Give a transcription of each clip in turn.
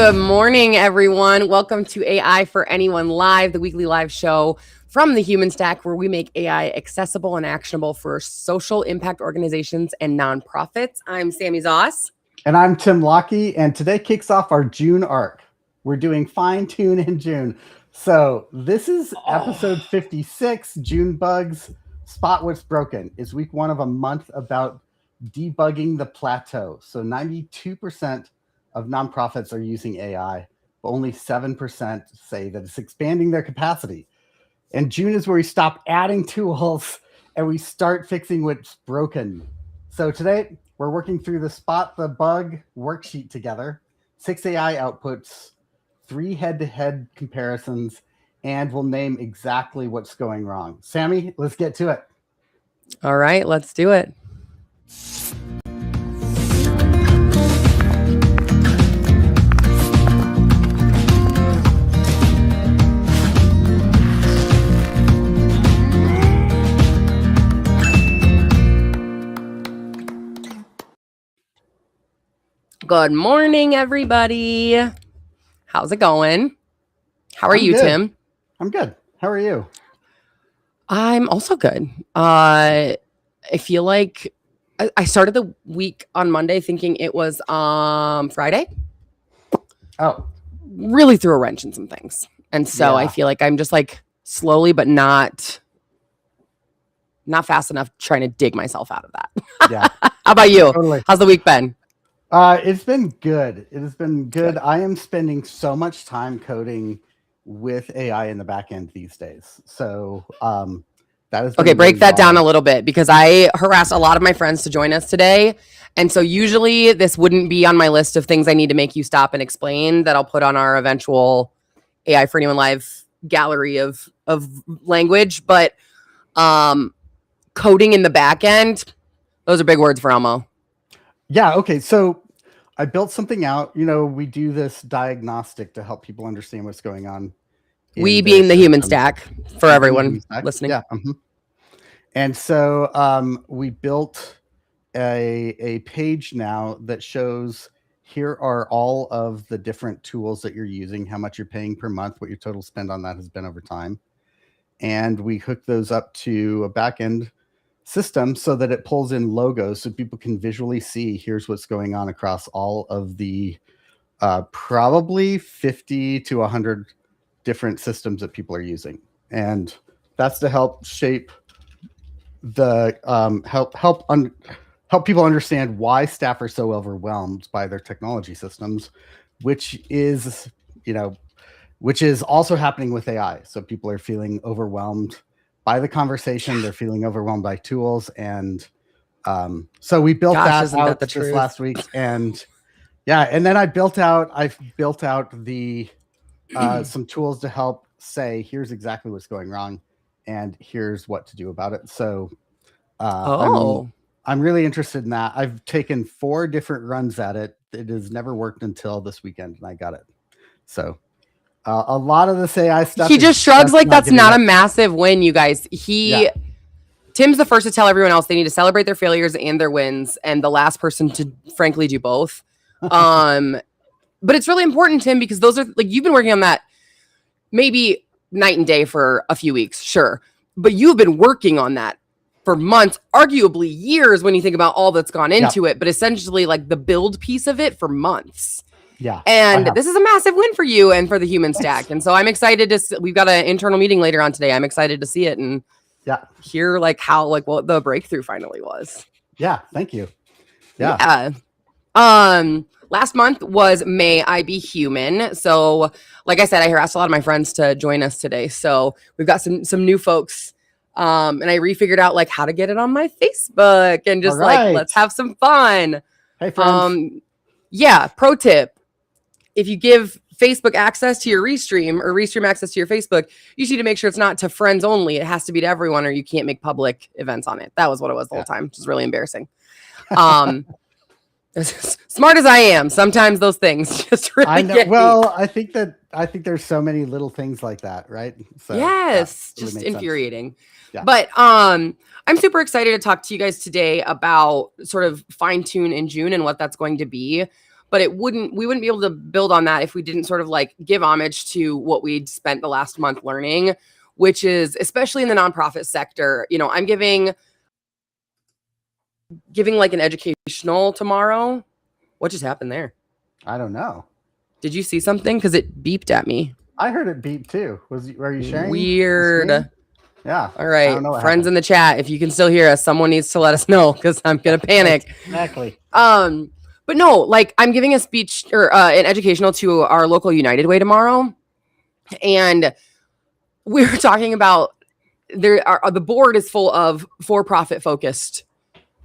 Good morning, everyone. Welcome to AI for Anyone Live, the weekly live show from the Human Stack, where we make AI accessible and actionable for social impact organizations and nonprofits. I'm Sami Zoss. And I'm Tim Lockie, and today kicks off our June arc. We're doing fine tune in June. So this is episode 56, June Bugs, Spot What's Broken. It's week one of a month about debugging the plateau. So 92% of nonprofits are using AI, but only 7% say that it's expanding their capacity. And June is where we stop adding tools and we start fixing what's broken. So today we're working through the Spot the Bug worksheet together, 6 AI outputs, 3 head-to-head comparisons, and we'll name exactly what's going wrong. Sami, let's get to it. All right, let's do it. Good morning, everybody. How's it going? How are you, good. Tim? I'm good. How are you? I'm also good. I feel like I started the week on Monday thinking it was Friday. Oh. Really threw a wrench in some things. And so I feel like I'm just like slowly, but not fast enough trying to dig myself out of that. Yeah. How about you? Totally. How's the week been? It's been good. It has been good. I am spending so much time coding with AI in the back end these days. So that is okay. Break that down a little bit, because I harassed a lot of my friends to join us today. And so usually this wouldn't be on my list of things I need to make you stop and explain that I'll put on our eventual AI for Anyone Live gallery of language. But coding in the back end, those are big words for Elmo. Yeah. Okay. So I built something out. You know, we do this diagnostic to help people understand what's going on. We being the Human Stack for everyone listening. Yeah. And so we built a page now that shows here are all of the different tools that you're using, how much you're paying per month, what your total spend on that has been over time. And we hook those up to a backend system so that it pulls in logos so people can visually see here's what's going on across all of the probably 50 to 100 different systems that people are using. And that's to help shape the help people understand why staff are so overwhelmed by their technology systems, which is also happening with AI. So people are feeling overwhelmed by the conversation. They're feeling overwhelmed by tools. And so we built that out this last week. And and then I've built out the some tools to help say, here's exactly what's going wrong and here's what to do about it. So I'm really interested in that. I've taken 4 different runs at it. It has never worked until this weekend, and I got it. So a lot of this AI stuff. He just shrugs like that's not a massive win, you guys. Tim's the first to tell everyone else they need to celebrate their failures and their wins, and the last person to frankly do both. But it's really important, Tim, because those are like, you've been working on that maybe night and day for a few weeks, sure, but you've been working on that for months, arguably years when you think about all that's gone into it, but essentially like the build piece of it for months. Yeah. And this is a massive win for you and for the Human Stack. And so I'm excited to we've got an internal meeting later on today. I'm excited to see it and hear like how, like what the breakthrough finally was. Yeah. Thank you. Yeah. Last month was May I Be Human. So like I said, I harassed a lot of my friends to join us today. So we've got some new folks. And I refigured out like how to get it on my Facebook and just like, let's have some fun. Hey, friends. Pro tip. If you give Facebook access to your Restream or Restream access to your Facebook, you need to make sure it's not to friends only. It has to be to everyone, or you can't make public events on it. That was what it was the whole time, which is really embarrassing. Smart as I am, sometimes those things just really I know. Well, I think there's so many little things like that, right? So, yes, just really infuriating. Yeah. But I'm super excited to talk to you guys today about sort of fine tune in June and what that's going to be. but we wouldn't be able to build on that if we didn't sort of like give homage to what we'd spent the last month learning, which is, especially in the nonprofit sector, you know, I'm giving like an educational tomorrow. What just happened there? I don't know. Did you see something? Because it beeped at me. I heard it beep too. Were you sharing? Weird. Yeah. All right, friends in the chat, if you can still hear us, someone needs to let us know because I'm gonna panic. Exactly. But no, like I'm giving a speech or an educational to our local United Way tomorrow, and we were talking about the board is full of for-profit focused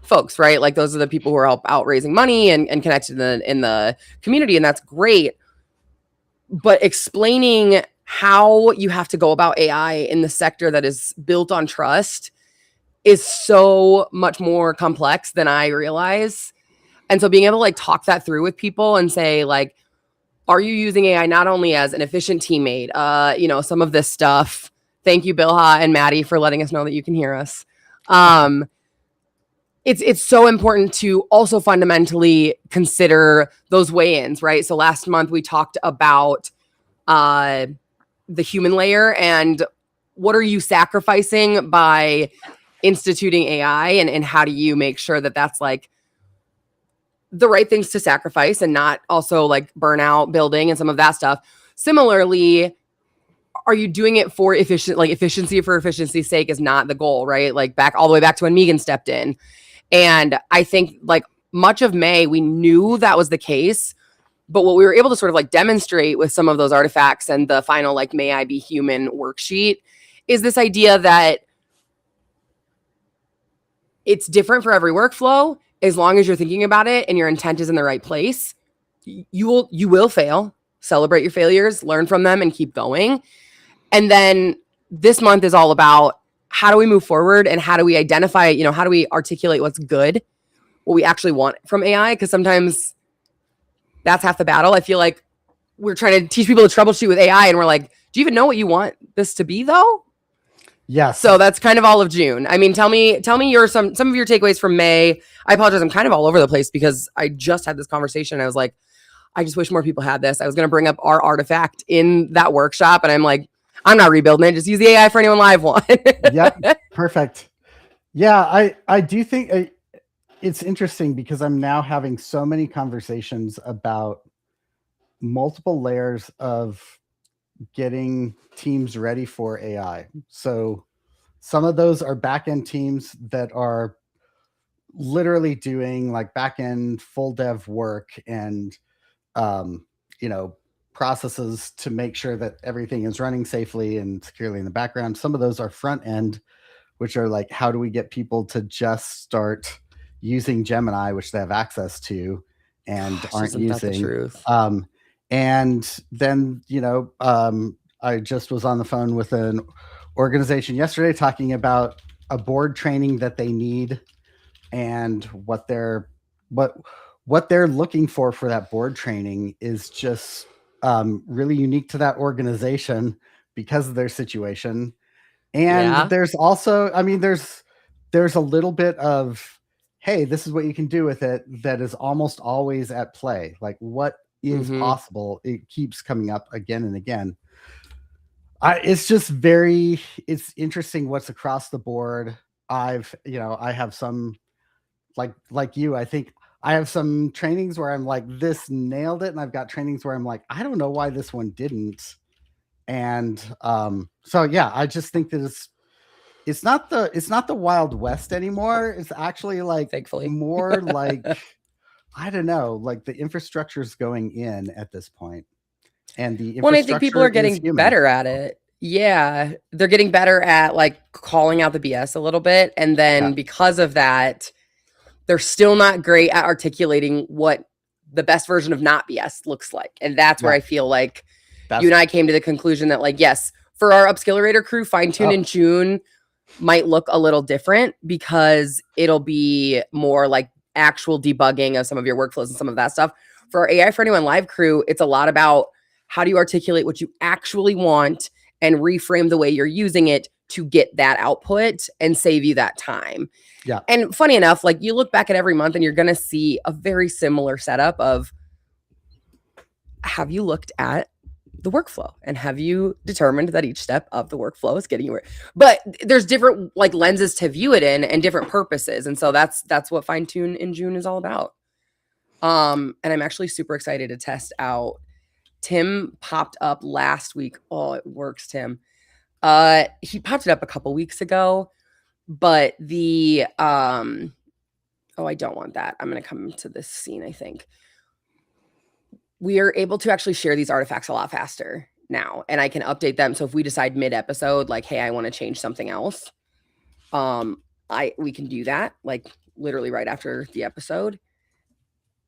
folks, right? Like those are the people who are out raising money and connected in the community, and that's great. But explaining how you have to go about AI in the sector that is built on trust is so much more complex than I realize. And so being able to like talk that through with people and say like, are you using AI not only as an efficient teammate, you know, some of this stuff. Thank you, Bilha and Maddie, for letting us know that you can hear us. It's so important to also fundamentally consider those weigh-ins, right? So last month we talked about the human layer and what are you sacrificing by instituting AI, and how do you make sure that that's like the right things to sacrifice and not also like burnout building and some of that stuff. Similarly, are you doing it for efficiency for efficiency's sake is not the goal, right? Like all the way back to when Megan stepped in. And I think like much of May, we knew that was the case. But what we were able to sort of like demonstrate with some of those artifacts and the final like May I Be Human worksheet is this idea that it's different for every workflow. As long as you're thinking about it and your intent is in the right place, you will fail, celebrate your failures, learn from them, and keep going. And then this month is all about how do we move forward and how do we identify, you know, how do we articulate what's good, what we actually want from AI? Because sometimes that's half the battle. I feel like we're trying to teach people to troubleshoot with AI and we're like, do you even know what you want this to be though? Yes. So that's kind of all of June. I mean, tell me some of your takeaways from May. I apologize. I'm kind of all over the place because I just had this conversation. I was like, I just wish more people had this. I was going to bring up our artifact in that workshop and I'm like, I'm not rebuilding it. Just use the AI4AnyoneLIVE one. Yep. Perfect. Yeah. I do think it's interesting because I'm now having so many conversations about multiple layers of getting teams ready for AI. So some of those are back-end teams that are literally doing like back-end full dev work and, you know, processes to make sure that everything is running safely and securely in the background. Some of those are front end, which are like, how do we get people to just start using Gemini, which they have access to and aren't using. And then, you know, I just was on the phone with an organization yesterday talking about a board training that they need and what they're looking for that board training is just really unique to that organization because of their situation. And there's also, I mean, there's a little bit of, hey, this is what you can do with it that is almost always at play. Like what is possible? It keeps coming up again and again. It's just it's interesting what's across the board. I have some like you, I think I have some trainings where I'm like, this nailed it. And I've got trainings where I'm like, I don't know why this one didn't. And so, yeah, I just think that it's not the Wild West anymore. It's actually like thankfully more like, I don't know, like the infrastructure is going in at this point. And the I think people are getting better at it. Yeah. They're getting better at like calling out the BS a little bit. And then because of that, they're still not great at articulating what the best version of not BS looks like. And that's where I feel like you and I came to the conclusion that like, yes, for our Upskillerator crew, fine tune in June might look a little different because it'll be more like actual debugging of some of your workflows and some of that stuff. For our AI4AnyoneLIVE crew, it's a lot about how do you articulate what you actually want and reframe the way you're using it to get that output and save you that time. Yeah. And funny enough, like you look back at every month and you're going to see a very similar setup of have you looked at the workflow and have you determined that each step of the workflow is getting you where, but there's different like lenses to view it in and different purposes. And so that's what Fine Tune in June is all about. And I'm actually super excited to test out. Tim popped up last week. Oh, it works, Tim. He popped it up a couple weeks ago, but the oh, I don't want that. I'm going to come to this scene, I think. We are able to actually share these artifacts a lot faster now, and I can update them. So if we decide mid-episode, like, hey, I want to change something else, we can do that, like, literally right after the episode.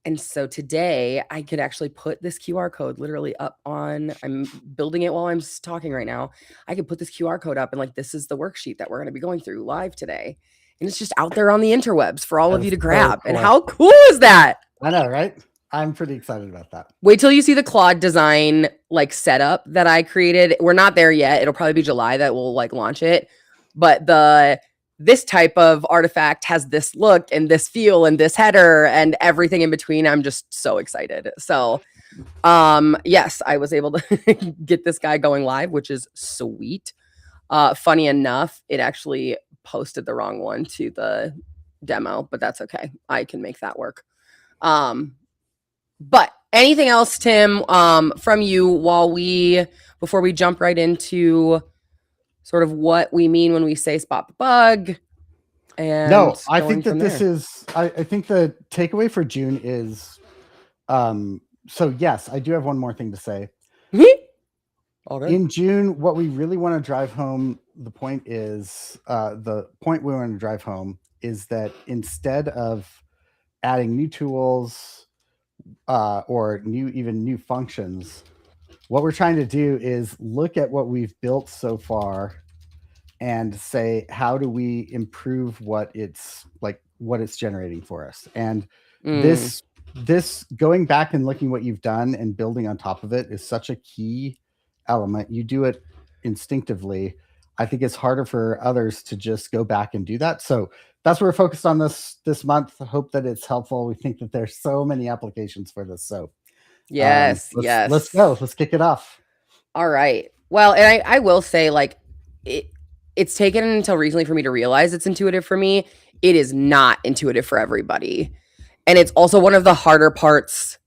And so today I could actually put this QR code literally up on, I'm building it while I'm talking right now. I could put this QR code up and like, this is the worksheet that we're going to be going through live today. And it's just out there on the interwebs for all of you to grab. So cool. And how cool is that? I know, right? I'm pretty excited about that. Wait till you see the Claude design like setup that I created. We're not there yet. It'll probably be July that we'll like launch it. But this type of artifact has this look and this feel and this header and everything in between. I'm just so excited. So yes, I was able to get this guy going live, which is sweet. Funny enough, it actually posted the wrong one to the demo, but that's okay. I can make that work. But anything else, Tim, from you before we jump right into sort of what we mean when we say spot the bug? And no, I think that this is, I think the takeaway for June is, so yes, I do have one more thing to say. In June, what we really want to drive home, the point we want to drive home is that instead of adding new tools or new functions, what we're trying to do is look at what we've built so far and say, how do we improve what it's generating for us? And this going back and looking what you've done and building on top of it is such a key element. You do it instinctively. I think it's harder for others to just go back and do that. So that's what we're focused on this month. I hope that it's helpful. We think that there's so many applications for this. So yes, let's go. Let's kick it off. All right. Well, and I will say, like, it's taken until recently for me to realize it's intuitive for me. It is not intuitive for everybody. And it's also one of the harder parts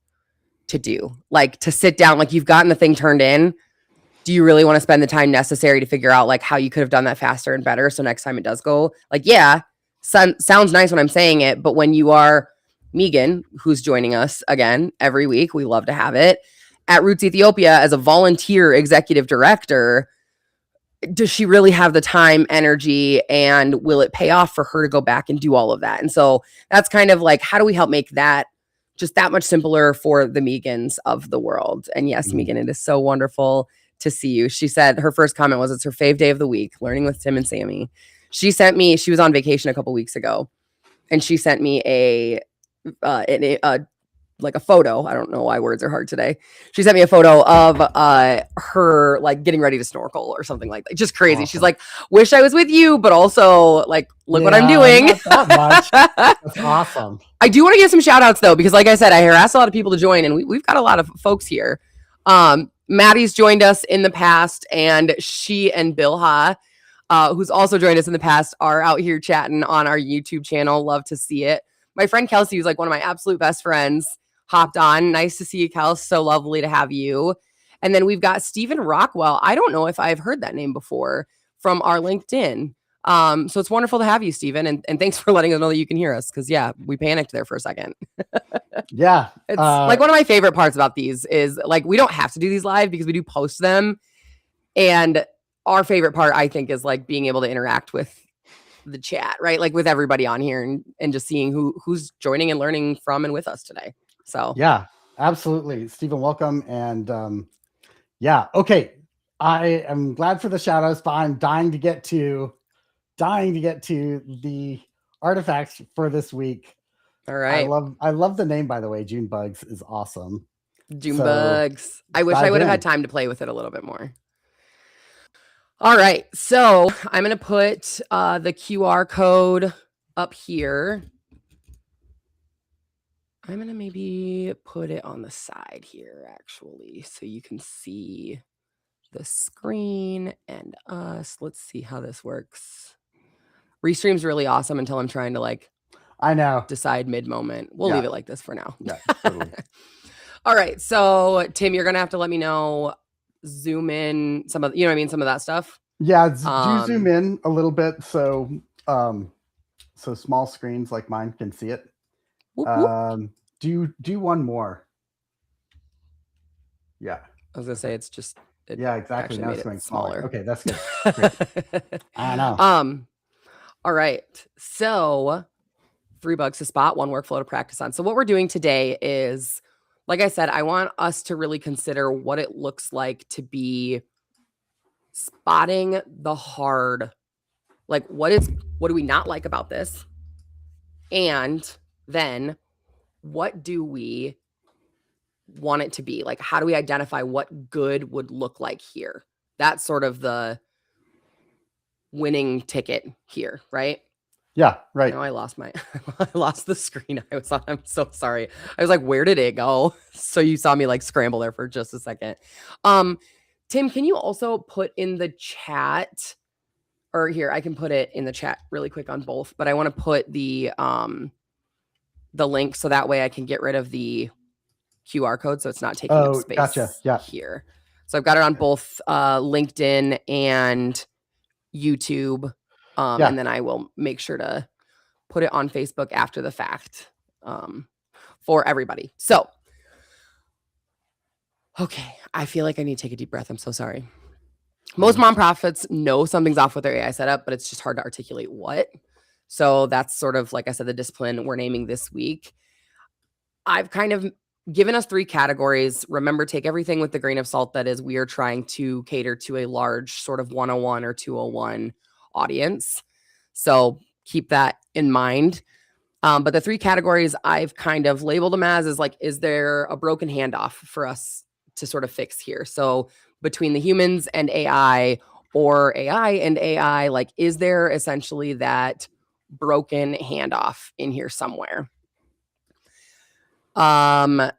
to do, like to sit down, like you've gotten the thing turned in. Do you really want to spend the time necessary to figure out like how you could have done that faster and better? So next time it does go, like, yeah, sounds nice when I'm saying it. But when you are Megan, who's joining us again every week, we love to have it at Roots Ethiopia as a volunteer executive director, does she really have the time, energy, and will it pay off for her to go back and do all of that? And so that's kind of like, how do we help make that just that much simpler for the Megans of the world? And yes, Megan, it is so wonderful to see you. She said her first comment was it's her fave day of the week, learning with Tim and Sami. She was on vacation a couple weeks ago, and she sent me like a photo. I don't know why words are hard today. She sent me a photo of her like getting ready to snorkel or something like that. Just crazy. Awesome. She's like, wish I was with you, but also like, look what I'm doing. Not that much. That's awesome. I do want to give some shout outs though, because like I said, I harass a lot of people to join, and we've got a lot of folks here. Maddie's joined us in the past, and she and Bill Ha, who's also joined us in the past, are out here chatting on our YouTube channel. Love to see it. My friend Kelsey, who's like one of my absolute best friends, hopped on. Nice to see you, Kels. So lovely to have you. And then we've got Stephen Rockwell. I don't know if I've heard that name before from our LinkedIn. So it's wonderful to have you, Stephen. And thanks for letting us know that you can hear us. Because, yeah, we panicked there for a second. Yeah. It's like one of my favorite parts about these is like we don't have to do these live because we do post them. And our favorite part, I think, is like being able to interact with the chat, right? Like with everybody on here and just seeing who's joining and learning from and with us today. So yeah, absolutely. Stephen, welcome. And yeah, okay. I am glad for the shout outs, but I'm dying to get to the artifacts for this week. All right. I love the name, by the way. June Bugs is awesome. June Bugs. I wish I would have had time to play with it a little bit more. All right. So I'm going to put the QR code up here. I'm going to maybe put it on the side here, actually, so you can see the screen and us. Let's see how this works. Restream's really awesome until I'm trying to like I know. decide mid-moment. We'll leave it like this for now. Yeah, totally. All right. So Tim, you're gonna have to let me know, zoom in some of, you know what I mean, some of that stuff. Yeah, do zoom in a little bit so so small screens like mine can see it. Whoop, whoop. Do one more. Yeah. I was gonna say it's just yeah, exactly. Now it's going smaller. Okay, that's good. Great. I know. All right. So $3 to spot, one workflow to practice on. So what we're doing today is, like I said, I want us to really consider what it looks like to be spotting the hard, like what do we not like about this? And then what do we want it to be? Like, how do we identify what good would look like here? That's sort of the winning ticket here, right? Yeah, right. No, I lost the screen I was on. I'm so sorry. I was like, where did it go? So you saw me like scramble there for just a second. Tim, can you also put in the chat, or here, I can put it in the chat really quick on both, but I want to put the link so that way I can get rid of the QR code so it's not taking up space here. So I've got it on both LinkedIn and YouTube. And then I will make sure to put it on Facebook after the fact for everybody. So, okay, I feel like I need to take a deep breath. I'm so sorry. Most nonprofits know something's off with their AI setup, but it's just hard to articulate what. So that's sort of, like I said, the discipline we're naming this week. I've kind of given us 3 categories. Remember, take everything with the grain of salt. That is, we are trying to cater to a large sort of 101 or 201 audience. So keep that in mind. But the 3 categories I've kind of labeled them as is like, is there a broken handoff for us to sort of fix here? So between the humans and AI, or AI and AI, like, is there essentially that broken handoff in here somewhere? Untested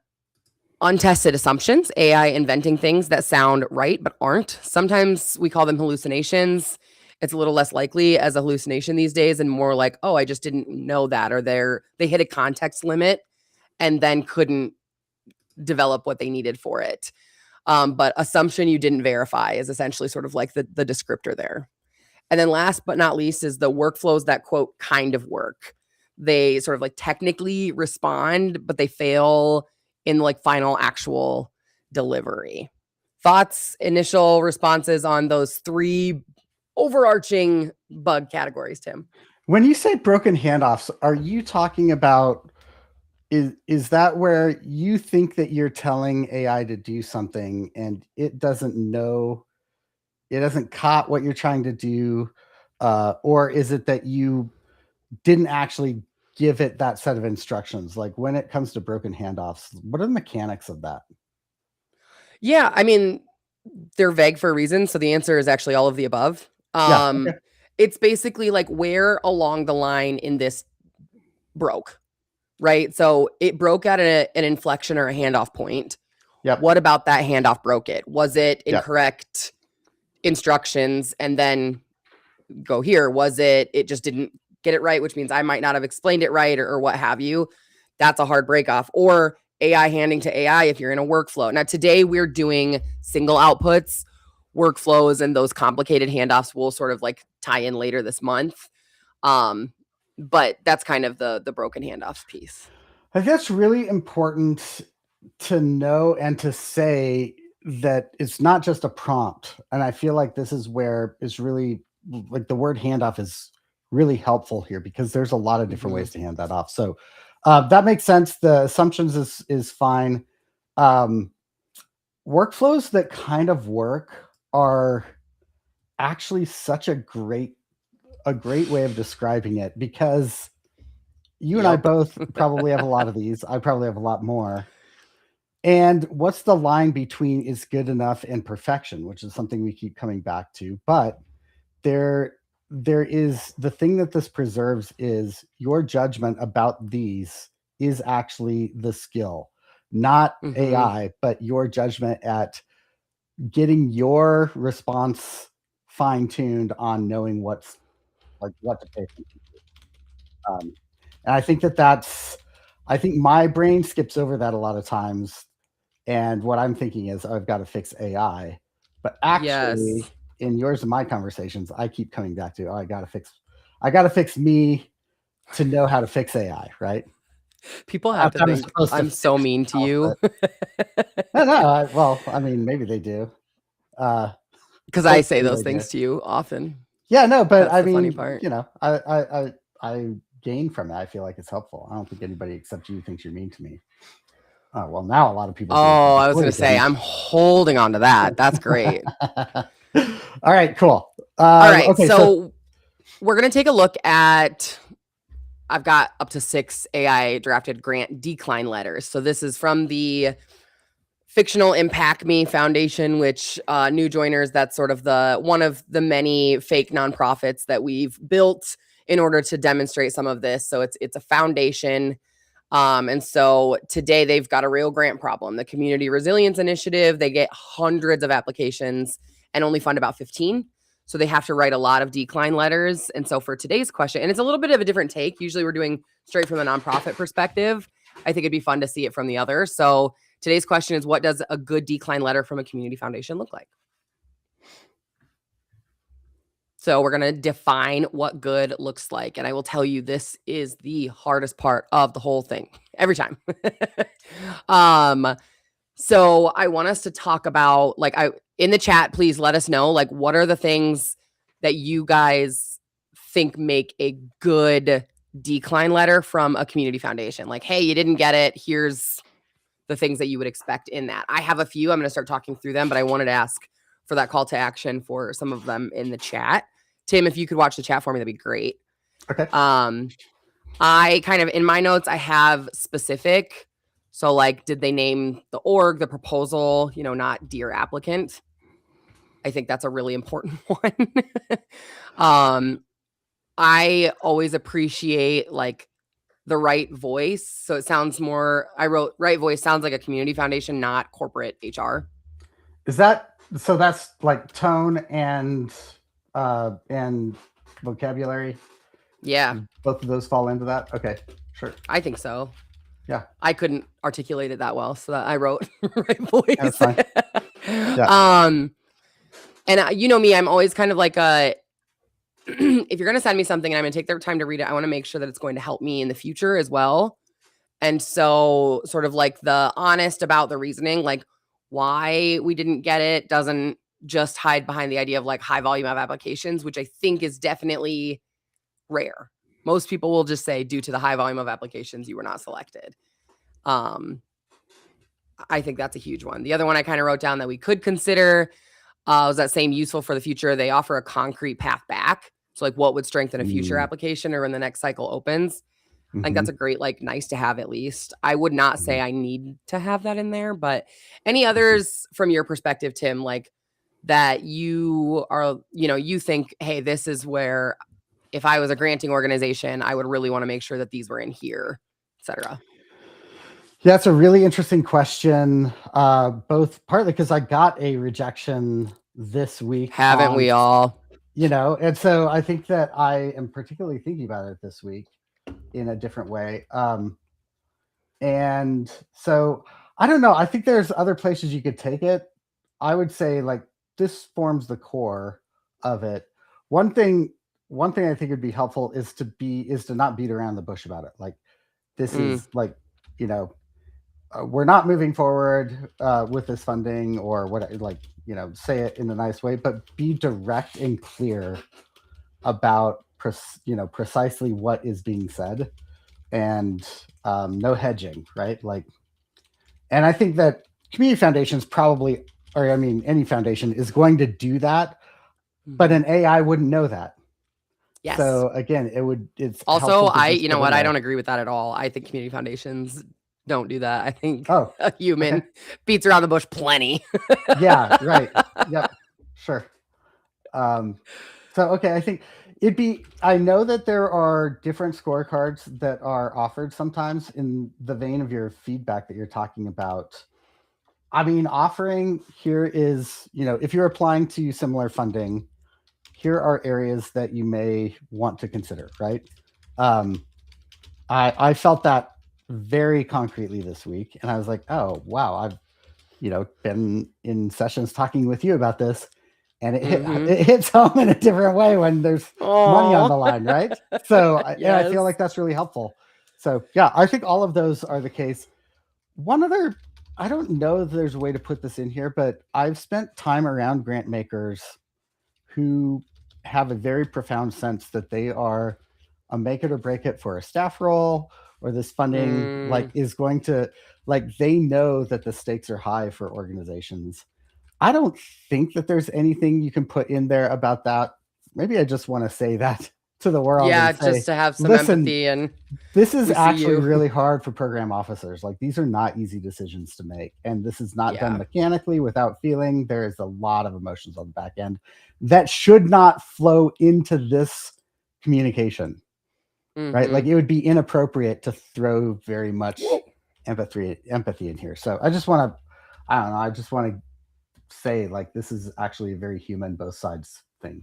assumptions, AI inventing things that sound right but aren't. Sometimes we call them hallucinations. It's a little less likely as a hallucination these days and more like, oh, I just didn't know that, or they hit a context limit and then couldn't develop what they needed for it. But assumption you didn't verify is essentially sort of like the descriptor there. And then last but not least is the workflows that, quote, kind of work. They sort of like technically respond, but they fail in like final actual delivery. Thoughts, initial responses on those 3 overarching bug categories, Tim? When you say broken handoffs, are you talking about, is that where you think that you're telling AI to do something and it doesn't know, it hasn't caught what you're trying to do? Or is it that you didn't actually give it that set of instructions? Like, when it comes to broken handoffs, what are the mechanics of that? Yeah, I mean, they're vague for a reason. So the answer is actually all of the above. Okay. It's basically like, where along the line in this broke, right? So it broke at an inflection or a handoff point. Yep. What about that handoff broke it? Was it incorrect instructions and then go here? Was it just didn't get it right, which means I might not have explained it right, or what have you? That's a hard break off. Or AI handing to AI if you're in a workflow. Now, today we're doing single outputs. Workflows and those complicated handoffs will sort of like tie in later this month. But that's kind of the broken handoffs piece. I think that's really important to know and to say that it's not just a prompt. And I feel like this is where it's really, like, the word handoff is really helpful here, because there's a lot of different ways to hand that off. So that makes sense. The assumptions is fine. Workflows that kind of work are actually such a great way of describing it, because you and I both probably have a lot of these. I probably have a lot more. And what's the line between is good enough and perfection, which is something we keep coming back to. But there is the thing that this preserves is your judgment about these is actually the skill, not AI, but your judgment at getting your response fine-tuned on knowing what's like what to pay attention to. And I think I think my brain skips over that a lot of times. And what I'm thinking is I've got to fix AI. But actually, in yours and my conversations, I keep coming back to, I got to fix me to know how to fix AI, right? People have to think I'm so mean to you. No, well, I mean, maybe they do. Because I say those things to you often. Yeah, no, but that's I the mean, funny part. You know, I gain from it. I feel like it's helpful. I don't think anybody except you thinks you're mean to me. Well, now a lot of people. Oh, I was going to say, I'm holding on to that. That's great. All right, cool. All right, okay, so we're going to take a look at, I've got up to 6 AI drafted grant decline letters. So this is from the Fictional Impact Me Foundation, which new joiners, that's sort of one of the many fake nonprofits that we've built in order to demonstrate some of this. So it's a foundation. And so today they've got a real grant problem. The Community Resilience Initiative, they get hundreds of applications and only fund about 15. So they have to write a lot of decline letters. And so for today's question, and it's a little bit of a different take. Usually we're doing straight from the nonprofit perspective. I think it'd be fun to see it from the other. So today's question is, what does a good decline letter from a community foundation look like? So we're going to define what good looks like. And I will tell you, this is the hardest part of the whole thing every time. So I want us to talk about, like, in the chat, please let us know, like, what are the things that you guys think make a good decline letter from a community foundation? Like, hey, you didn't get it. Here's the things that you would expect in that. I have a few. I'm going to start talking through them, but I wanted to ask for that call to action for some of them in the chat. Tim, if you could watch the chat for me, that'd be great. Okay. I kind of, in my notes, I have specific. So like, did they name the org, the proposal, you know, not dear applicant? I think that's a really important one. I always appreciate like the right voice. So it sounds more, I wrote right voice sounds like a community foundation, not corporate HR. Is that, so that's like tone and vocabulary? Yeah. Both of those fall into that? Okay, sure. I think so. Yeah. I couldn't articulate it that well, so that I wrote right voice. That's fine. Yeah. And you know me, I'm always kind of like if you're going to send me something and I'm going to take the time to read it, I want to make sure that it's going to help me in the future as well. And so sort of like the honest about the reasoning, like why we didn't get it doesn't just hide behind the idea of like high volume of applications, which I think is definitely rare. Most people will just say, due to the high volume of applications, you were not selected. I think that's a huge one. The other one I kind of wrote down that we could consider was that same useful for the future. They offer a concrete path back. So like what would strengthen a future application or when the next cycle opens. I think that's a great, like, nice to have at least. I would not say I need to have that in there, but any others from your perspective, Tim, like that you are, you know, you think, hey, this is where if I was a granting organization, I would really want to make sure that these were in here, et cetera. Yeah, it's a really interesting question. Both partly because I got a rejection this week. Haven't we all? You know, and so I think that I am particularly thinking about it this week in a different way. And so I don't know. I think there's other places you could take it. I would say like this forms the core of it. One thing I think would be helpful is to not beat around the bush about it. Like this is like, you know, we're not moving forward with this funding or what, like, you know, say it in a nice way, but be direct and clear about, you know, precisely what is being said and no hedging, right? Like, and I think that community foundations probably, or I mean, any foundation is going to do that, but an AI wouldn't know that. Yes. So again, it's also, you know what? I don't agree with that at all. I think community foundations don't do that. I think a human beats around the bush plenty. Yeah, right. Yep. Sure. So, okay. I think I know that there are different scorecards that are offered sometimes in the vein of your feedback that you're talking about. I mean, offering here is, if you're applying to similar funding, here are areas that you may want to consider, right? I felt that very concretely this week, and I was like, oh, wow, I've, been in sessions talking with you about this, and it hits home in a different way when there's money on the line, right? So I feel like that's really helpful. So yeah, I think all of those are the case. One other, I don't know if there's a way to put this in here, but I've spent time around grant makers who have a very profound sense that they are a make it or break it for a staff role, or this funding is going to, they know that the stakes are high for organizations. I don't think that there's anything you can put in there about that. Maybe I just want to say that to the world. Yeah, and say, just to have some empathy. And this is actually really hard for program officers. These are not easy decisions to make. And this is not done mechanically without feeling. There is a lot of emotions on the back end that should not flow into this communication. Right? It would be inappropriate to throw very much empathy in here. So I just want to say this is actually a very human both sides thing.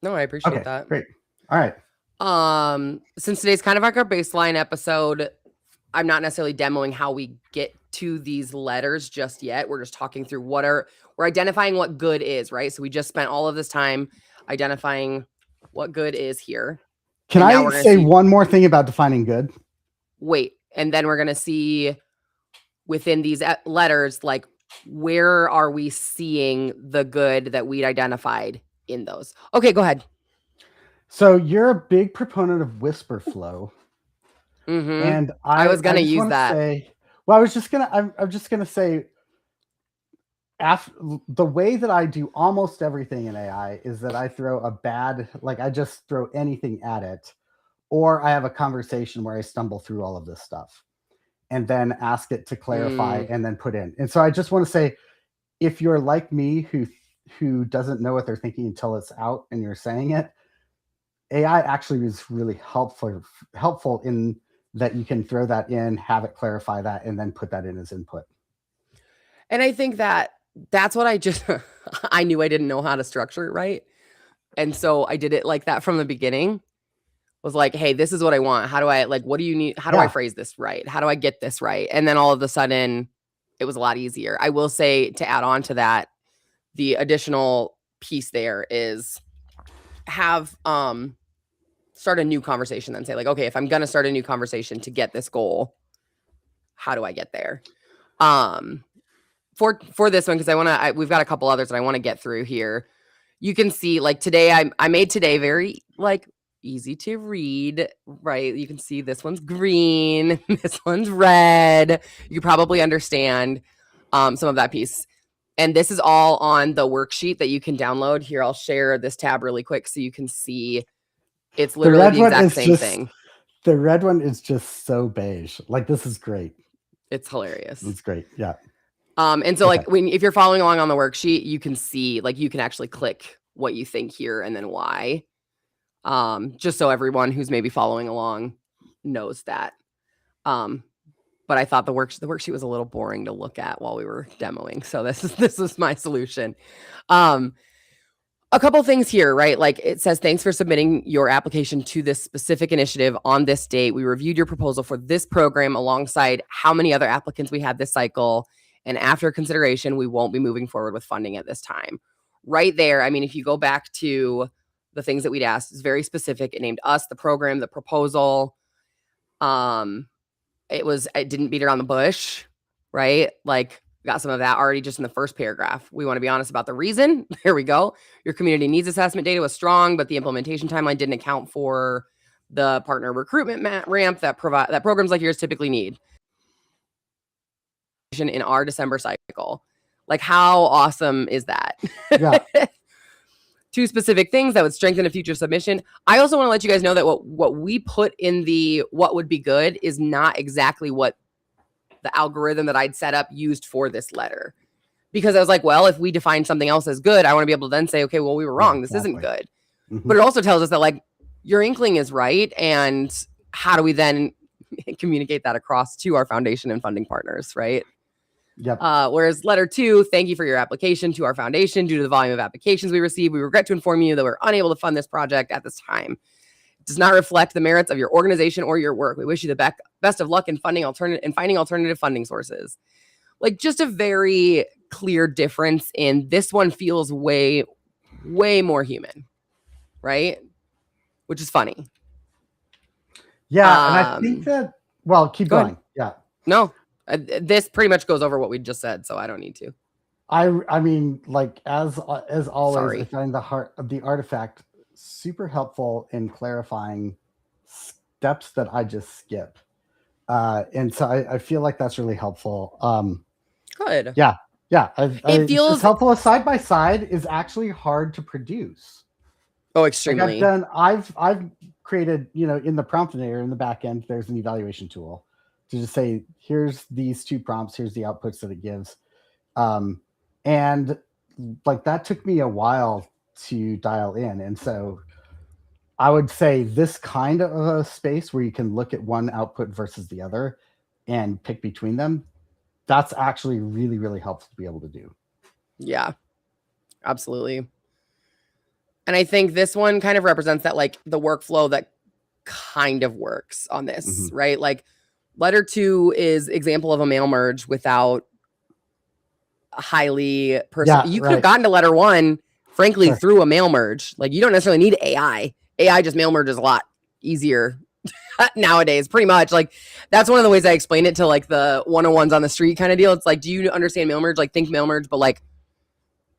No, I appreciate that. Great. All right. Since today's kind of like our baseline episode, I'm not necessarily demoing how we get to these letters just yet. We're just talking through we're identifying what good is, right? So we just spent all of this time identifying what good is here. Can I say one more thing about defining good? Wait, and then we're going to see within these letters, where are we seeing the good that we'd identified in those? Okay, go ahead. So you're a big proponent of whisper flow. And I was going to use that. I'm just going to say, the way that I do almost everything in AI is that I throw I just throw anything at it, or I have a conversation where I stumble through all of this stuff and then ask it to clarify and then put in. And so I just want to say, if you're like me who doesn't know what they're thinking until it's out and you're saying it, AI actually is really helpful in that you can throw that in, have it clarify that, and then put that in as input. And I think that's what I knew I didn't know how to structure it right. And so I did it like that from the beginning. Was like, hey, this is what I want. How do I, what do you need? How do I phrase this right? How do I get this right? And then all of a sudden, it was a lot easier. I will say, to add on to that, the additional piece there is have start a new conversation, then say okay, if I'm going to start a new conversation to get this goal, how do I get there? For this one, because we've got a couple others that I want to get through here. You can see today, I made today very easy to read, right? You can see this one's green, this one's red. You can probably understand some of that piece. And this is all on the worksheet that you can download. Here, I'll share this tab really quick so you can see it's literally the exact same thing. The red one is just so beige. This is great. It's hilarious. It's great. Yeah. And so if you're following along on the worksheet, you can see you can actually click what you think here and then why. Just so everyone who's maybe following along knows that. But I thought the worksheet was a little boring to look at while we were demoing. So this is my solution. A couple things here, right? It says, thanks for submitting your application to this specific initiative on this date. We reviewed your proposal for this program alongside how many other applicants we had this cycle. And after consideration, we won't be moving forward with funding at this time. Right there. I mean, if you go back to the things that we'd asked, it's very specific. It named us, the program, the proposal. It didn't beat around the bush, right? Got some of that already just in the first paragraph. We want to be honest about the reason. There we go. Your community needs assessment data was strong, but the implementation timeline didn't account for the partner recruitment ramp that programs like yours typically need in our December cycle. How awesome is that? Yeah. 2 specific things that would strengthen a future submission. I also want to let you guys know that what we put in the what would be good is not exactly what the algorithm that I'd set up used for this letter. Because I was like, well, if we define something else as good, I want to be able to then say, okay, well, we were wrong. This isn't good. But it also tells us that like your inkling is right. And how do we then communicate that across to our foundation and funding partners, right? Yep. Whereas letter 2, thank you for your application to our foundation. Due to the volume of applications we received, we regret to inform you that we're unable to fund this project at this time. It does not reflect the merits of your organization or your work. We wish you the best of luck in finding alternative funding sources. Like just a very clear difference in this one feels way, way more human, right? Which is funny. Yeah, and I think that, well, keep going. Yeah. No, this pretty much goes over what we just said, so I don't need to. I mean, like as always, Sorry. I find the artifact super helpful in clarifying steps that I just skip, and so I feel like that's really helpful. Good. Yeah. It feels it's helpful. A side by side is actually hard to produce. Oh, extremely. Like I've created, in the prompt generator in the back end, there's an evaluation tool to just say, here's these 2 prompts, here's the outputs that it gives. And like that took me a while to dial in. And so I would say this kind of a space where you can look at one output versus the other and pick between them, that's actually really, really helpful to be able to do. Yeah, absolutely. And I think this one kind of represents that, like the workflow that kind of works on this, right? Like letter 2 is example of a mail merge without highly personal. You could have gotten to letter 1, frankly, through a mail merge. Like you don't necessarily need AI. AI just mail merges a lot easier nowadays, pretty much. Like that's one of the ways I explain it to like the 101s on the street kind of deal. It's like, do you understand mail merge? Like think mail merge, but like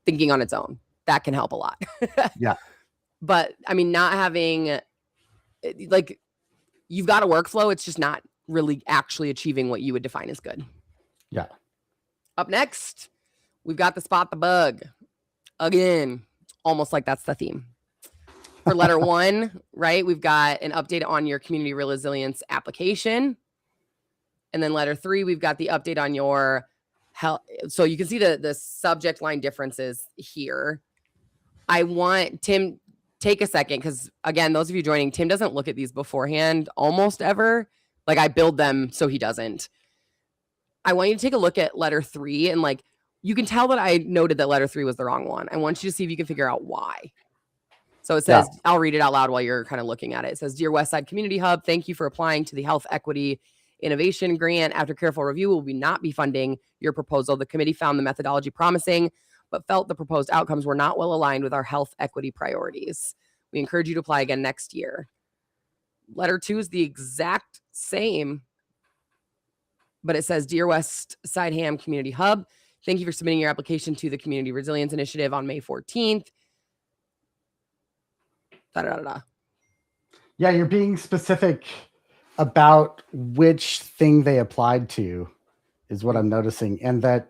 thinking on its own. That can help a lot. Yeah. But I mean, not having like you've got a workflow, it's just not really actually achieving what you would define as good. Yeah. Up next, we've got the spot the bug. Again, almost like that's the theme. For letter 1, right, we've got an update on your community resilience application. And then letter 3, we've got the update on your health. So you can see the subject line differences here. I want Tim, take a second, because again, those of you joining, Tim doesn't look at these beforehand almost ever. Like I build them so he doesn't. I want you to take a look at letter 3 and like, you can tell that I noted that letter 3 was the wrong one. I want you to see if you can figure out why. So it says, I'll read it out loud while you're kind of looking at it. It says, Dear Westside Community Hub, thank you for applying to the Health Equity Innovation Grant. After careful review, will we not be funding your proposal? The committee found the methodology promising, but felt the proposed outcomes were not well aligned with our health equity priorities. We encourage you to apply again next year. Letter 2 is the exact same, but it says, Dear West Side Ham Community Hub, thank you for submitting your application to the Community Resilience Initiative on May 14th. Yeah, you're being specific about which thing they applied to is what I'm noticing. And that,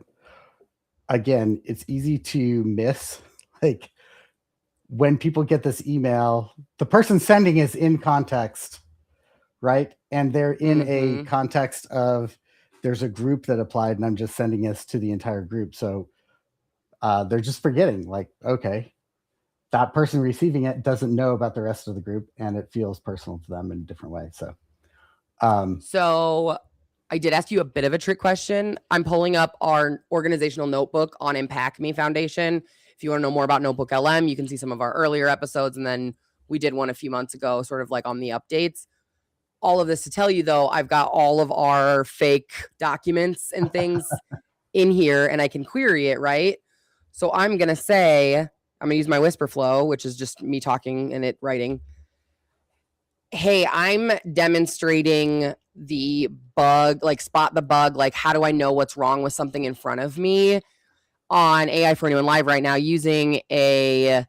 again, it's easy to miss. Like when people get this email, the person sending is in context, right? And they're in a context of there's a group that applied and I'm just sending this to the entire group. So they're just forgetting, like, okay, that person receiving it doesn't know about the rest of the group and it feels personal to them in a different way. So, so I did ask you a bit of a trick question. I'm pulling up our organizational notebook on Impact Me Foundation. If you want to know more about Notebook LM, you can see some of our earlier episodes. And then we did one a few months ago, sort of like on the updates. All of this to tell you, though, I've got all of our fake documents and things in here and I can query it, right? So I'm going to say, I'm going to use my whisper flow, which is just me talking and it writing. Hey, I'm demonstrating the bug, like spot the bug, like how do I know what's wrong with something in front of me on AI4AnyoneLIVE right now using an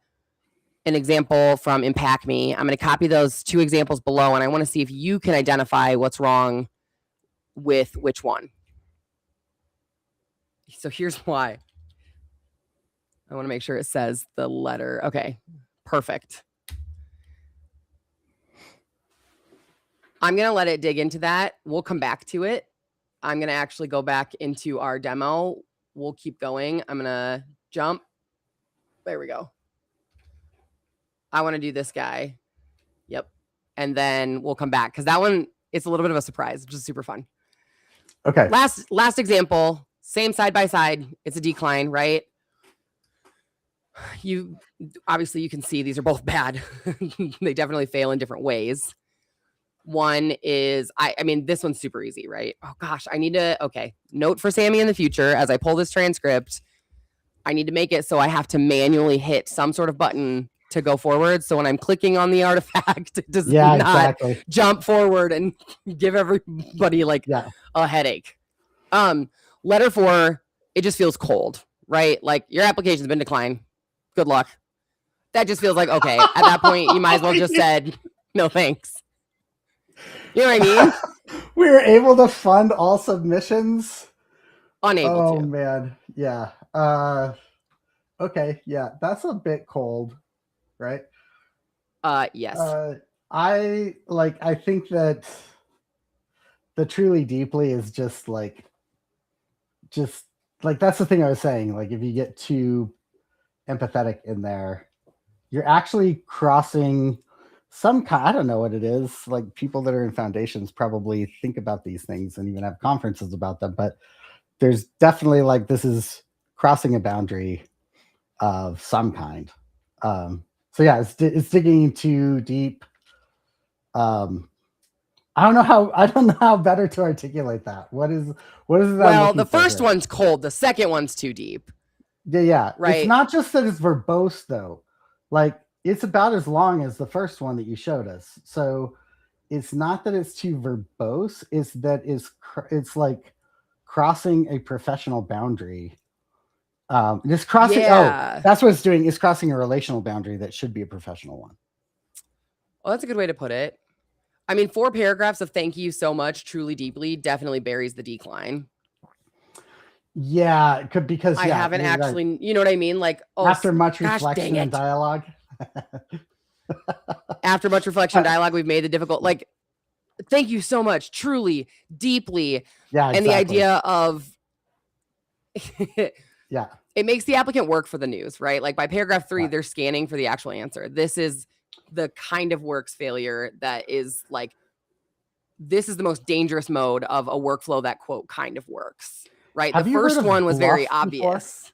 example from Impact Me. I'm going to copy those 2 examples below and I want to see if you can identify what's wrong with which one. So here's why. I want to make sure it says the letter. Okay, perfect. I'm going to let it dig into that. We'll come back to it. I'm going to actually go back into our demo. We'll keep going. I'm going to jump. There we go. I want to do this guy. Yep. And then we'll come back because that one, it's a little bit of a surprise, which is super fun. Okay. Last example, same side by side. It's a decline, right? You obviously you can see these are both bad. They definitely fail in different ways. One is, I mean, this one's super easy, right? Oh gosh, I need to, okay. Note for Sami in the future, as I pull this transcript, I need to make it so I have to manually hit some sort of button to go forward. So when I'm clicking on the artifact, it does not jump forward and give everybody like a headache. Letter 4, it just feels cold, right? Like your application's been declined. Good luck. That just feels like, okay, at that point, you might as well just said, no thanks. You know what I mean? We were able to fund all submissions. Unable to. Oh man, yeah. Okay, yeah, that's a bit cold, right? Yes. I think that the truly deeply is just like that's the thing I was saying. Like if you get too empathetic in there, you're actually crossing some kind, I don't know what it is. Like people that are in foundations probably think about these things and even have conferences about them, but there's definitely like this is crossing a boundary of some kind. So yeah, it's digging too deep. I don't know how better to articulate that. What is that? Well, the first one's cold. The second one's too deep. Yeah. Right. It's not just that it's verbose though. Like it's about as long as the first one that you showed us. So it's not that it's too verbose. It's that it's like crossing a professional boundary. It's crossing. Yeah. Oh, that's what it's doing. It's crossing a relational boundary that should be a professional one. Well, that's a good way to put it. I mean, 4 paragraphs of thank you so much, truly deeply, definitely buries the decline. Yeah, because I haven't actually, right. You know what I mean? Like, oh, after much reflection and dialogue. After much reflection and dialogue, we've made the difficult, like, thank you so much, truly, deeply. Yeah, exactly. And the idea of, yeah, it makes the applicant work for the news, right? Like by paragraph 3, they're scanning for the actual answer. This is the kind of works failure that is like, this is the most dangerous mode of a workflow that quote kind of works, right? Have the first one was very obvious.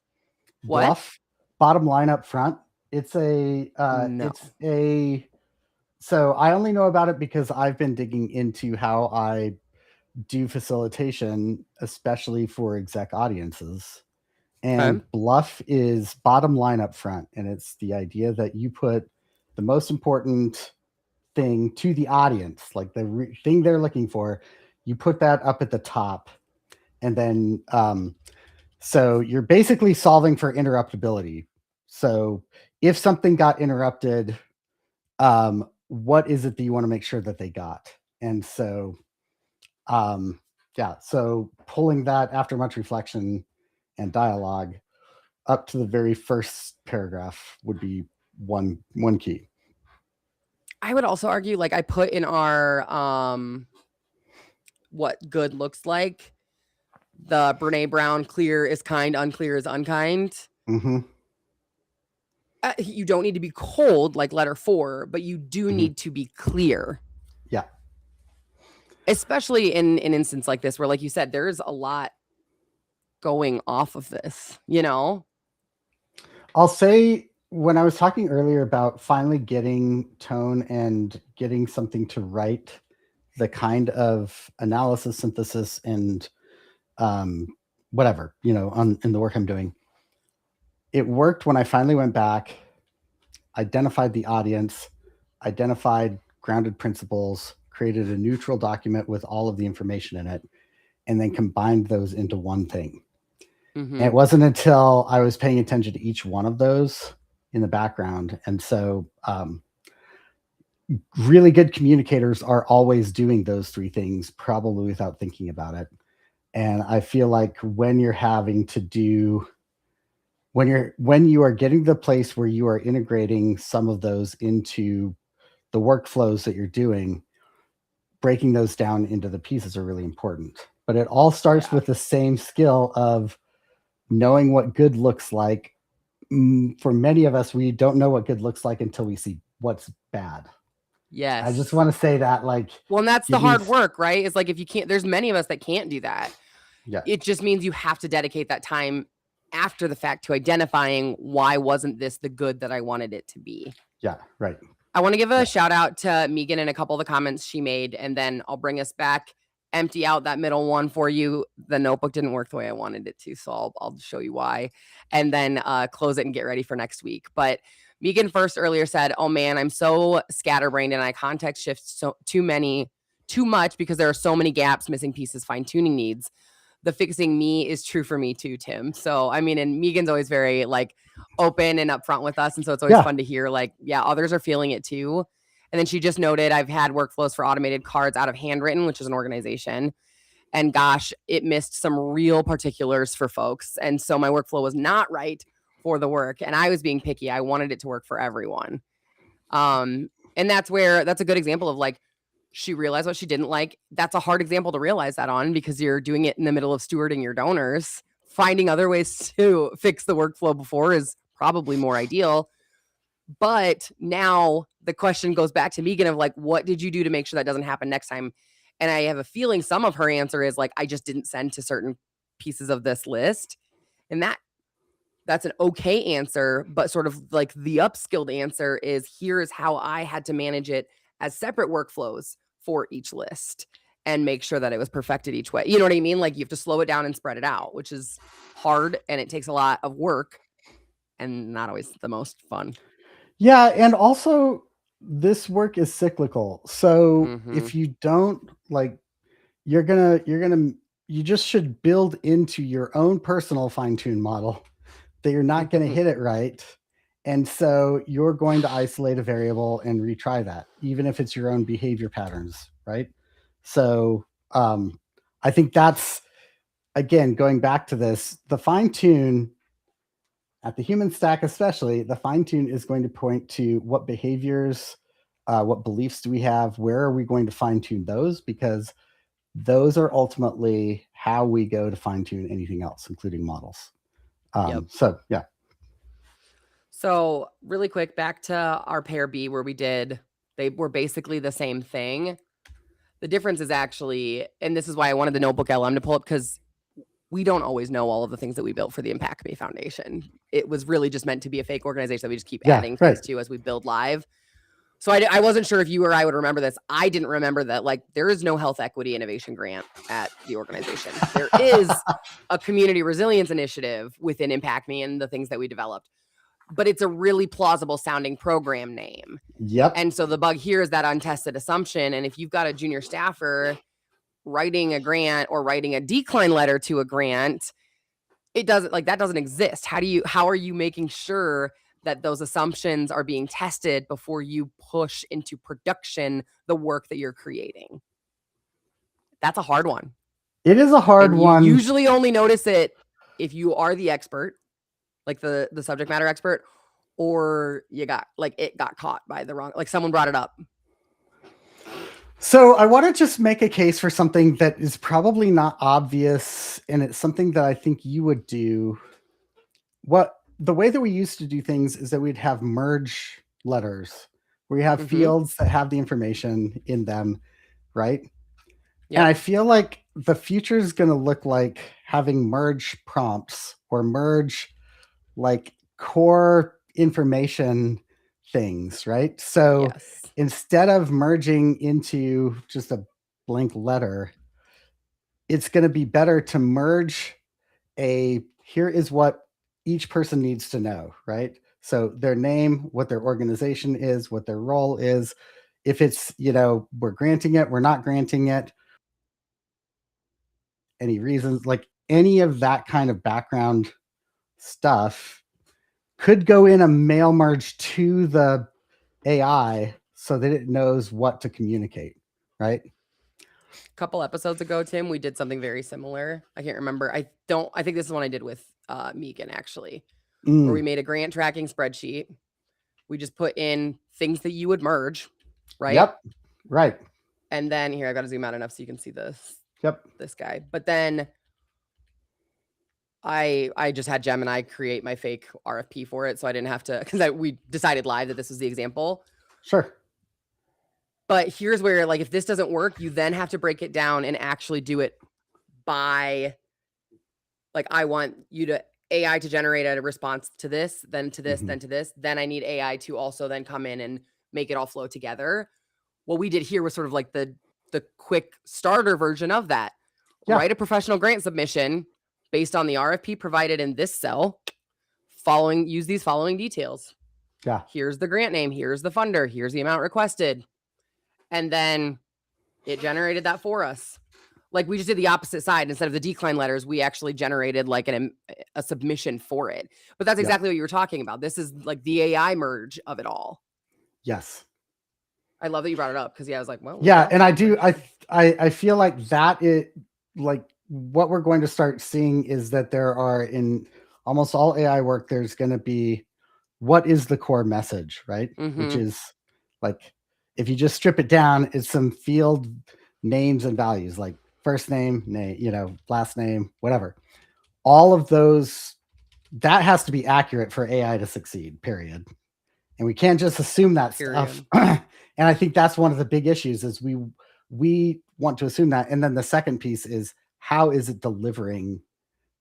What? Bluff, bottom line up front. It's a, so I only know about it because I've been digging into how I do facilitation, especially for exec audiences. And bluff is bottom line up front. And it's the idea that you put the most important thing to the audience, like the thing they're looking for, you put that up at the top. And then, so you're basically solving for interruptibility. So if something got interrupted, what is it that you want to make sure that they got? And so, so pulling that after much reflection and dialogue up to the very first paragraph would be one key. I would also argue, like I put in our what good looks like, the Brene Brown, clear is kind, unclear is unkind. Mm-hmm. You don't need to be cold like letter 4, but you do need to be clear. Yeah. Especially in an instance like this, where, like you said, there's a lot going off of this, you know? I'll say, when I was talking earlier about finally getting tone and getting something to write the kind of analysis, synthesis, and whatever, you know, in the work I'm doing, it worked when I finally went back, identified the audience, identified grounded principles, created a neutral document with all of the information in it, and then combined those into one thing. And it wasn't until I was paying attention to each one of those in the background. And so really good communicators are always doing those 3 things, probably without thinking about it. And I feel like when you're having to do, when you are getting to the place where you are integrating some of those into the workflows that you're doing, breaking those down into the pieces are really important. But it all starts with the same skill of knowing what good looks like. For many of us, we don't know what good looks like until we see what's bad. Yes. I just want to say that, like, well, and that's the hard work, right? It's like, if you can't, there's many of us that can't do that. Yeah. It just means you have to dedicate that time after the fact to identifying why wasn't this the good that I wanted it to be. Yeah, right. I want to give a shout out to Megan and a couple of the comments she made, and then I'll bring us back, empty out that middle one for you. The notebook didn't work the way I wanted it to, so I'll show you why, and then close it and get ready for next week. But Megan first earlier said, "Oh man, I'm so scatterbrained and I context shift too much because there are so many gaps, missing pieces, fine tuning needs. The fixing me is true for me too, Tim." So, I mean, and Megan's always very like open and upfront with us. And so it's always fun to hear like, yeah, others are feeling it too. And then she just noted, I've had workflows for automated cards out of Handwritten, which is an organization. And gosh, it missed some real particulars for folks. And so my workflow was not right for the work. And I was being picky. I wanted it to work for everyone. And that's a good example of like, she realized what she didn't like. That's a hard example to realize that on, because you're doing it in the middle of stewarding your donors. Finding other ways to fix the workflow before is probably more ideal. But now the question goes back to Megan of like, what did you do to make sure that doesn't happen next time? And I have a feeling some of her answer is like, I just didn't send to certain pieces of this list. And that's an okay answer, but sort of like the upskilled answer is, here's how I had to manage it as separate workflows for each list and make sure that it was perfected each way. You know what I mean? Like, you have to slow it down and spread it out, which is hard and it takes a lot of work and not always the most fun. Yeah, and also this work is cyclical. So if you don't like, you just should build into your own personal fine-tune model that you're not going to hit it right. And so you're going to isolate a variable and retry that, even if it's your own behavior patterns, right? So I think that's, again, going back to this, the fine-tune at the human stack, especially, the fine-tune is going to point to what behaviors, what beliefs do we have, where are we going to fine-tune those, because those are ultimately how we go to fine-tune anything else, including models. So, yeah. So really quick, back to our pair B where they were basically the same thing. The difference is actually, and this is why I wanted the notebook LM to pull up, because we don't always know all of the things that we built for the Impact Me Foundation. It was really just meant to be a fake organization that we just keep adding things to as we build live. So I wasn't sure if you or I would remember this. I didn't remember that, like, there is no health equity innovation grant at the organization. There is a community resilience initiative within Impact Me and the things that we developed, but it's a really plausible sounding program name. Yep. And so the bug here is that untested assumption. And if you've got a junior staffer writing a grant or writing a decline letter to a grant, it doesn't, like, that doesn't exist. How are you making sure that those assumptions are being tested before you push into production the work that you're creating? That's a hard one. It is a hard one. You usually only notice it if you are the expert, like the subject matter expert, or it got caught by the wrong, like someone brought it up. So I want to just make a case for something that is probably not obvious, and it's something that I think you would do. The way that we used to do things is that we'd have merge letters where you have fields that have the information in them, right? Yep. And I feel like the future is going to look like having merge prompts or merge like core information things, right? So instead of merging into just a blank letter, it's going to be better to merge here is what each person needs to know, right? So their name, what their organization is, what their role is. If it's, we're granting it, we're not granting it, any reasons, like any of that kind of background stuff could go in a mail merge to the AI so that it knows what to communicate, right? A couple episodes ago, Tim, we did something very similar. I can't remember. I think this is one I did with Megan, actually, where we made a grant tracking spreadsheet. We just put in things that you would merge, right? Yep. Right. And then here, I got to zoom out enough so you can see this. Yep. This guy. But then I just had Gemini create my fake RFP for it, so I didn't have to, because we decided live that this was the example. Sure. But here's where, like, if this doesn't work, you then have to break it down and actually do it by, like, I want you to AI to generate a response to this, then to this, then to this. Then I need AI to also then come in and make it all flow together. What we did here was sort of like the quick starter version of that. Yeah. Write a professional grant submission based on the RFP provided in this cell. Use these following details. Yeah. Here's the grant name. Here's the funder. Here's the amount requested. And then it generated that for us. Like, we just did the opposite side. Instead of the decline letters, we actually generated like a submission for it. But that's exactly what you were talking about. This is like the AI merge of it all. Yes. I love that you brought it up because I was like, well, yeah, and I feel like that like what we're going to start seeing is that there are, in almost all AI work, there's going to be, what is the core message, right? Which is like, if you just strip it down, it's some field names and values, like first name, last name, whatever. All of those, that has to be accurate for AI to succeed, period. And we can't just assume that stuff. And I think that's one of the big issues, is we want to assume that. And then the second piece is, how is it delivering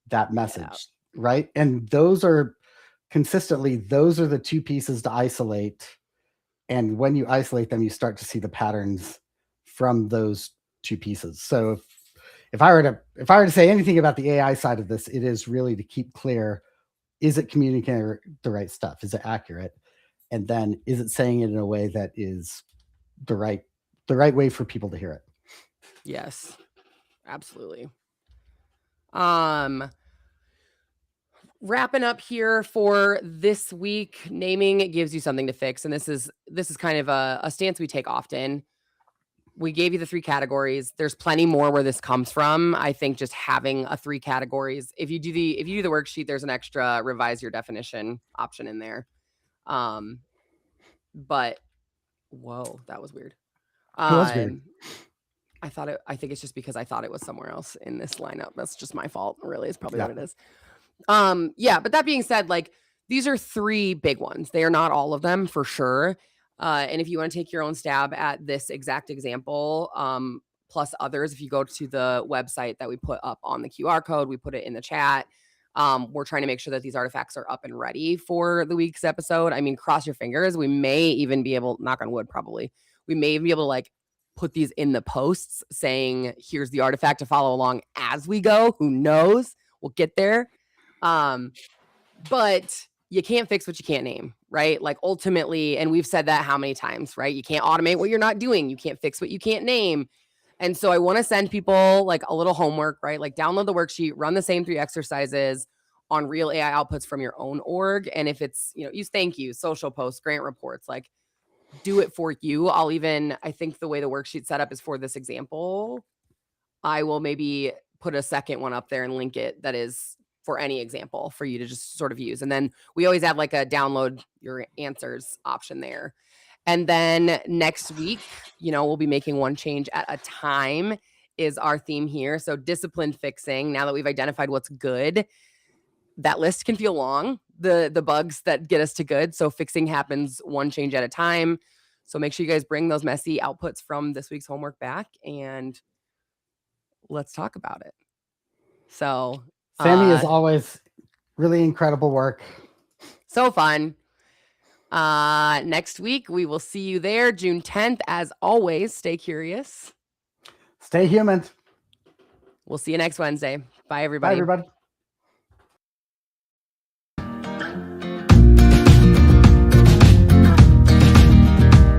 that message, right? And those are the two pieces to isolate. And when you isolate them, you start to see the patterns from those two pieces. So if I were to say anything about the AI side of this, it is really to keep clear, is it communicating the right stuff? Is it accurate? And then, is it saying it in a way that is the right way for people to hear it? Yes, absolutely. Wrapping up here for this week, naming it gives you something to fix. And this is kind of a stance we take often. We gave you the 3 categories. There's plenty more where this comes from. I think just having 3 categories, if you do the worksheet, there's an extra revise your definition option in there. But whoa, that was weird. It was weird. I think it's just because I thought it was somewhere else in this lineup. That's just my fault. Really, it's probably what it is. But that being said, like, these are 3 big ones. They are not all of them for sure. And if you want to take your own stab at this exact example, plus others, if you go to the website that we put up on the QR code, we put it in the chat. We're trying to make sure that these artifacts are up and ready for the week's episode. I mean, cross your fingers. We may even be able, knock on wood, probably, we may even be able to like put these in the posts saying, here's the artifact to follow along as we go. Who knows? We'll get there. But you can't fix what you can't name, right? Like, ultimately, and we've said that how many times, right? You can't automate what you're not doing. You can't fix what you can't name. And so I want to send people like a little homework, right? Like, download the worksheet, run the same 3 exercises on real AI outputs from your own org. And if it's, use thank you, social posts, grant reports, like, do it for you. I think the way the worksheet set up is for this example, I will maybe put a second one up there and link it that is for any example for you to just sort of use. And then we always have like a download your answers option there. And then next week, we'll be making one change at a time is our theme here. So discipline fixing, now that we've identified what's good, that list can feel long, the bugs that get us to good. So fixing happens one change at a time. So make sure you guys bring those messy outputs from this week's homework back and let's talk about it. So Sami, as always, really incredible work. So fun. Next week, we will see you there, June 10th. As always, stay curious. Stay human. We'll see you next Wednesday. Bye, everybody. Bye, everybody.